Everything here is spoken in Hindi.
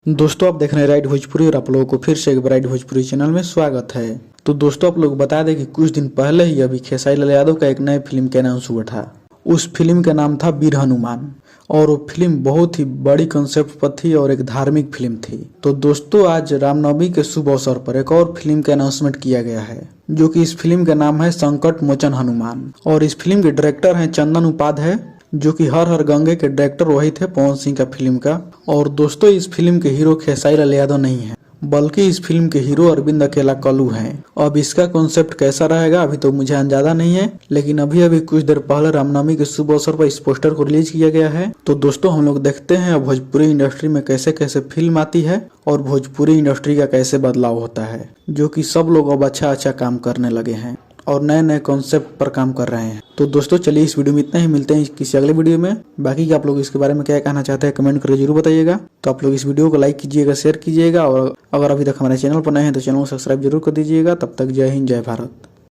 दोस्तों आप देख रहे हैं राइट भोजपुरी और आप लोगों को फिर से एक बार राइट भोजपुरी चैनल में स्वागत है। तो दोस्तों आप लोग बता दें कि कुछ दिन पहले ही अभी खेसारी लाल यादव का एक नए फिल्म का अनाउंस हुआ था। उस फिल्म का नाम था वीर हनुमान और वो फिल्म बहुत ही बड़ी कंसेप्ट पर थी और एक धार्मिक फिल्म थी। तो दोस्तों आज रामनवमी के शुभ अवसर पर एक और फिल्म का अनाउंसमेंट किया गया है, जो कि इस फिल्म का नाम है संकट मोचन हनुमान। और इस फिल्म के डायरेक्टर हैं चंदन उपाध्याय, जो कि हर हर गंगे के डायरेक्टर वही थे पवन सिंह का फिल्म का। और दोस्तों इस फिल्म के हीरो खेसारी लाल यादव नहीं है, बल्कि इस फिल्म के हीरो अरविंद अकेला कल्लू हैं। अब इसका कॉन्सेप्ट कैसा रहेगा अभी तो मुझे अंदाजा नहीं है, लेकिन अभी कुछ देर पहले रामनवमी के शुभ अवसर पर इस पोस्टर को रिलीज किया गया है। तो दोस्तों हम लोग देखते हैं भोजपुरी इंडस्ट्री में कैसे कैसे फिल्म आती है और भोजपुरी इंडस्ट्री का कैसे बदलाव होता है, जो कि सब लोग अब अच्छा काम करने लगे हैं और नए नए कॉन्सेप्ट पर काम कर रहे हैं। तो दोस्तों चलिए इस वीडियो में इतना ही, मिलते हैं किसी अगले वीडियो में। बाकी आप लोग इसके बारे में क्या कहना चाहते हैं कमेंट करके जरूर बताइएगा। तो आप लोग इस वीडियो को लाइक कीजिएगा, शेयर कीजिएगा और अगर अभी तक हमारे चैनल पर नए हैं तो चैनल को सब्सक्राइब जरूर कर दीजिएगा। तब तक जय हिंद, जय भारत।